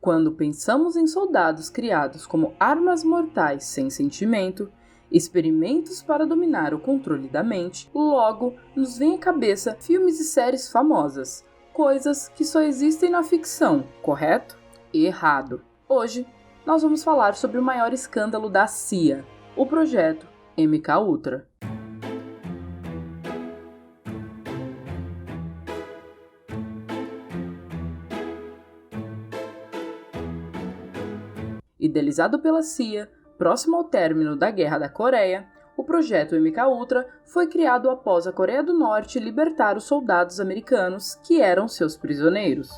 Quando pensamos em soldados criados como armas mortais sem sentimento, experimentos para dominar o controle da mente, logo nos vem à cabeça filmes e séries famosas, coisas que só existem na ficção, correto? Errado. Hoje, nós vamos falar sobre o maior escândalo da CIA, o projeto MKUltra. Idealizado pela CIA, próximo ao término da Guerra da Coreia, o projeto MKUltra foi criado após a Coreia do Norte libertar os soldados americanos que eram seus prisioneiros.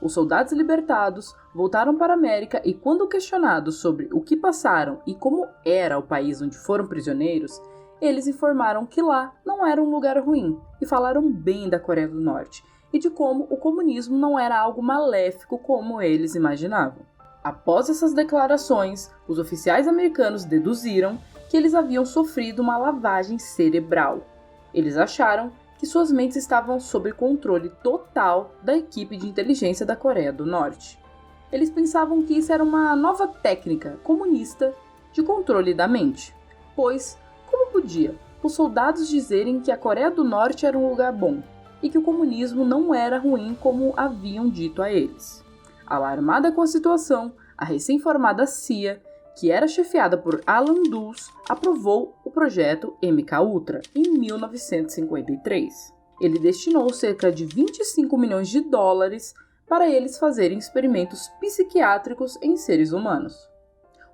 Os soldados libertados voltaram para a América e, quando questionados sobre o que passaram e como era o país onde foram prisioneiros, eles informaram que lá não era um lugar ruim e falaram bem da Coreia do Norte e de como o comunismo não era algo maléfico como eles imaginavam. Após essas declarações, os oficiais americanos deduziram que eles haviam sofrido uma lavagem cerebral. Eles acharam que suas mentes estavam sob controle total da equipe de inteligência da Coreia do Norte. Eles pensavam que isso era uma nova técnica comunista de controle da mente, pois, como podia os soldados dizerem que a Coreia do Norte era um lugar bom e que o comunismo não era ruim como haviam dito a eles? Alarmada com a situação, a recém-formada CIA, que era chefiada por Alan Dulles, aprovou o projeto MKUltra em 1953. Ele destinou cerca de 25 milhões de dólares para eles fazerem experimentos psiquiátricos em seres humanos.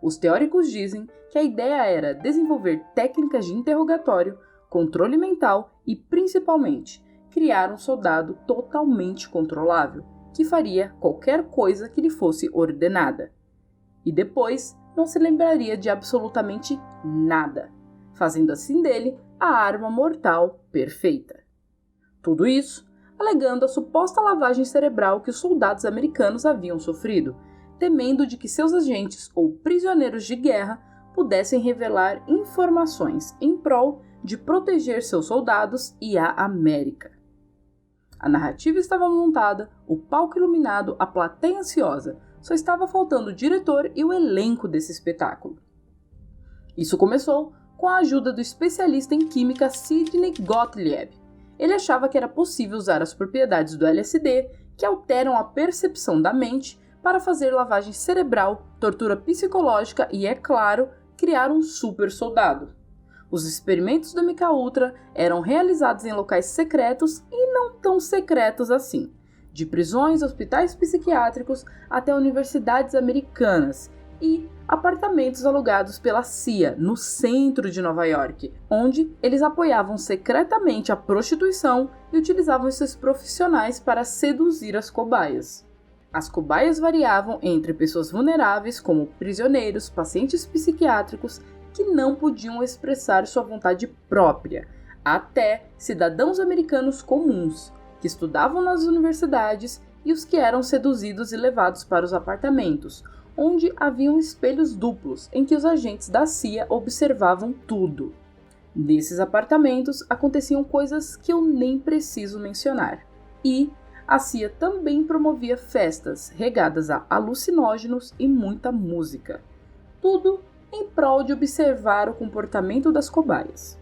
Os teóricos dizem que a ideia era desenvolver técnicas de interrogatório, controle mental e, principalmente, criar um soldado totalmente controlável, que faria qualquer coisa que lhe fosse ordenada. E depois não se lembraria de absolutamente nada, fazendo assim dele a arma mortal perfeita. Tudo isso alegando a suposta lavagem cerebral que os soldados americanos haviam sofrido, temendo de que seus agentes ou prisioneiros de guerra pudessem revelar informações em prol de proteger seus soldados e a América. A narrativa estava montada, o palco iluminado, a plateia ansiosa. Só estava faltando o diretor e o elenco desse espetáculo. Isso começou com a ajuda do especialista em química Sidney Gottlieb. Ele achava que era possível usar as propriedades do LSD, que alteram a percepção da mente, para fazer lavagem cerebral, tortura psicológica e, é claro, criar um super soldado. Os experimentos do MKUltra eram realizados em locais secretos e não tão secretos assim, de prisões, hospitais psiquiátricos até universidades americanas e apartamentos alugados pela CIA no centro de Nova York, onde eles apoiavam secretamente a prostituição e utilizavam esses profissionais para seduzir as cobaias. As cobaias variavam entre pessoas vulneráveis, como prisioneiros, pacientes psiquiátricos, que não podiam expressar sua vontade própria, até cidadãos americanos comuns, que estudavam nas universidades e os que eram seduzidos e levados para os apartamentos, onde haviam espelhos duplos em que os agentes da CIA observavam tudo. Nesses apartamentos aconteciam coisas que eu nem preciso mencionar. E a CIA também promovia festas regadas a alucinógenos e muita música. Tudo em prol de observar o comportamento das cobaias.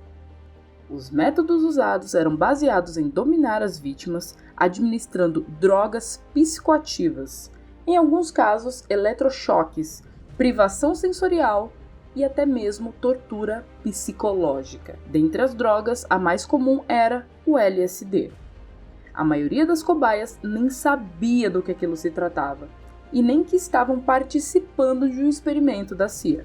Os métodos usados eram baseados em dominar as vítimas, administrando drogas psicoativas, em alguns casos eletrochoques, privação sensorial e até mesmo tortura psicológica. Dentre as drogas, a mais comum era o LSD. A maioria das cobaias nem sabia do que aquilo se tratava, e nem que estavam participando de um experimento da CIA.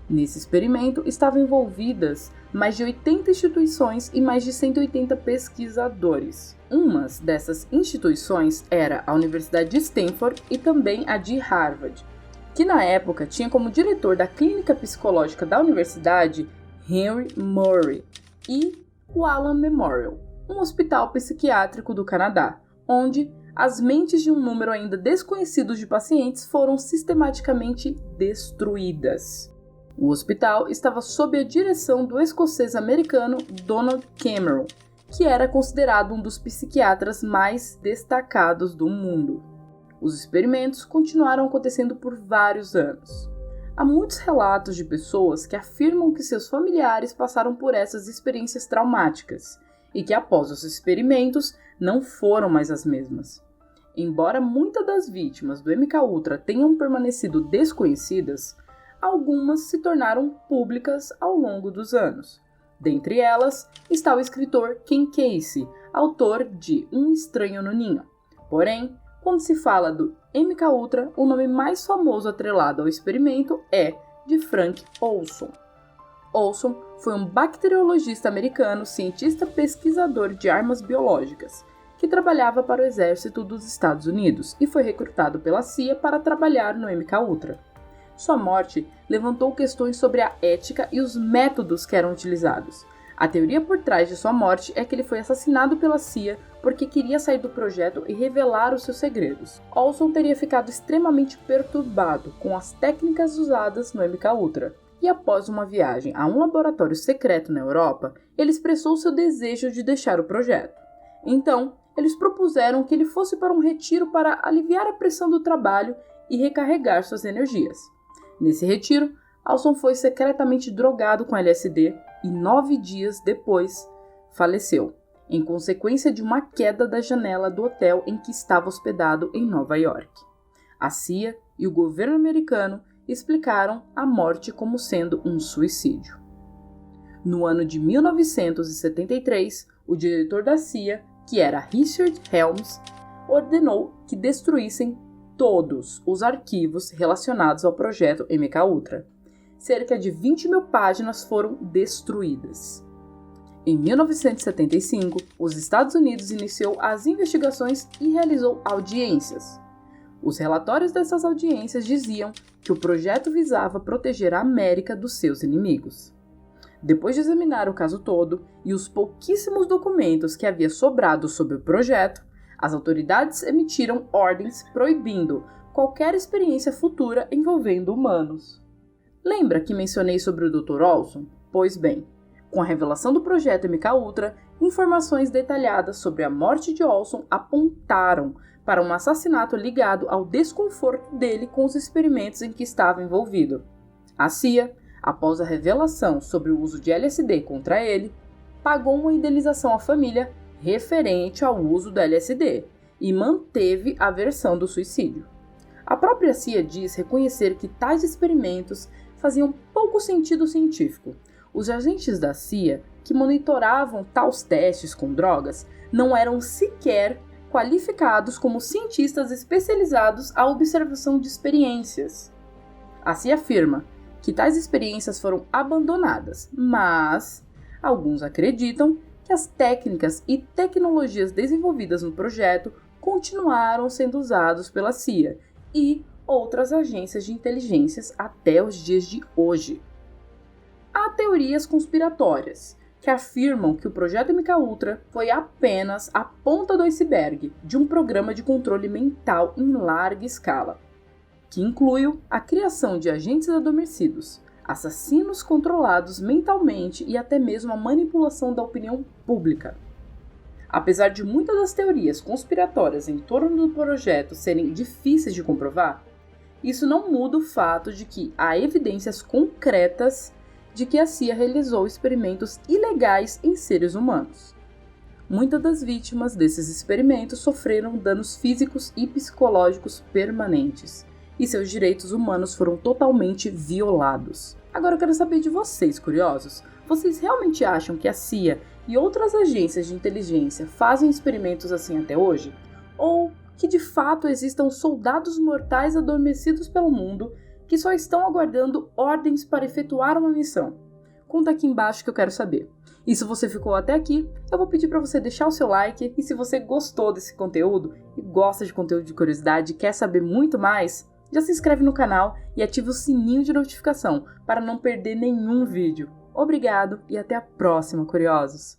Nesse experimento estavam envolvidas mais de 80 instituições e mais de 180 pesquisadores. Uma dessas instituições era a Universidade de Stanford e também a de Harvard, que na época tinha como diretor da clínica psicológica da universidade Henry Murray, e o Allen Memorial, um hospital psiquiátrico do Canadá, onde as mentes de um número ainda desconhecido de pacientes foram sistematicamente destruídas. O hospital estava sob a direção do escocês-americano Donald Cameron, que era considerado um dos psiquiatras mais destacados do mundo. Os experimentos continuaram acontecendo por vários anos. Há muitos relatos de pessoas que afirmam que seus familiares passaram por essas experiências traumáticas e que após os experimentos não foram mais as mesmas. Embora muitas das vítimas do MKUltra tenham permanecido desconhecidas, algumas se tornaram públicas ao longo dos anos. Dentre elas está o escritor Ken Casey, autor de Um Estranho no Ninho. Porém, quando se fala do MKUltra, o nome mais famoso atrelado ao experimento é de Frank Olson. Olson foi um bacteriologista americano, cientista pesquisador de armas biológicas, que trabalhava para o exército dos Estados Unidos e foi recrutado pela CIA para trabalhar no MKUltra. Sua morte levantou questões sobre a ética e os métodos que eram utilizados. A teoria por trás de sua morte é que ele foi assassinado pela CIA porque queria sair do projeto e revelar os seus segredos. Olson teria ficado extremamente perturbado com as técnicas usadas no MKUltra, e após uma viagem a um laboratório secreto na Europa, ele expressou seu desejo de deixar o projeto. Então, eles propuseram que ele fosse para um retiro para aliviar a pressão do trabalho e recarregar suas energias. Nesse retiro, Olson foi secretamente drogado com LSD e 9 dias depois faleceu, em consequência de uma queda da janela do hotel em que estava hospedado em Nova York. A CIA e o governo americano explicaram a morte como sendo um suicídio. No ano de 1973, o diretor da CIA, que era Richard Helms, ordenou que destruíssem todos os arquivos relacionados ao projeto MKUltra. Cerca de 20 mil páginas foram destruídas. Em 1975, os Estados Unidos iniciou as investigações e realizou audiências. Os relatórios dessas audiências diziam que o projeto visava proteger a América dos seus inimigos. Depois de examinar o caso todo e os pouquíssimos documentos que havia sobrado sobre o projeto, as autoridades emitiram ordens proibindo qualquer experiência futura envolvendo humanos. Lembra que mencionei sobre o Dr. Olson? Pois bem, com a revelação do projeto MKUltra, informações detalhadas sobre a morte de Olson apontaram para um assassinato ligado ao desconforto dele com os experimentos em que estava envolvido. A CIA, após a revelação sobre o uso de LSD contra ele, pagou uma indenização à família referente ao uso do LSD e manteve a versão do suicídio. A própria CIA diz reconhecer que tais experimentos faziam pouco sentido científico. Os agentes da CIA que monitoravam tais testes com drogas não eram sequer qualificados como cientistas especializados à observação de experiências. A CIA afirma que tais experiências foram abandonadas, mas alguns acreditam que as técnicas e tecnologias desenvolvidas no projeto continuaram sendo usados pela CIA e outras agências de inteligências até os dias de hoje. Há teorias conspiratórias que afirmam que o projeto MKUltra foi apenas a ponta do iceberg de um programa de controle mental em larga escala, que inclui a criação de agentes adormecidos, assassinos controlados mentalmente e até mesmo a manipulação da opinião pública. Apesar de muitas das teorias conspiratórias em torno do projeto serem difíceis de comprovar, isso não muda o fato de que há evidências concretas de que a CIA realizou experimentos ilegais em seres humanos. Muitas das vítimas desses experimentos sofreram danos físicos e psicológicos permanentes, e seus direitos humanos foram totalmente violados. Agora eu quero saber de vocês, curiosos. Vocês realmente acham que a CIA e outras agências de inteligência fazem experimentos assim até hoje? Ou que de fato existam soldados mortais adormecidos pelo mundo que só estão aguardando ordens para efetuar uma missão? Conta aqui embaixo que eu quero saber. E se você ficou até aqui, eu vou pedir para você deixar o seu like, e se você gostou desse conteúdo e gosta de conteúdo de curiosidade e quer saber muito mais, já se inscreve no canal e ativa o sininho de notificação para não perder nenhum vídeo. Obrigado e até a próxima, curiosos!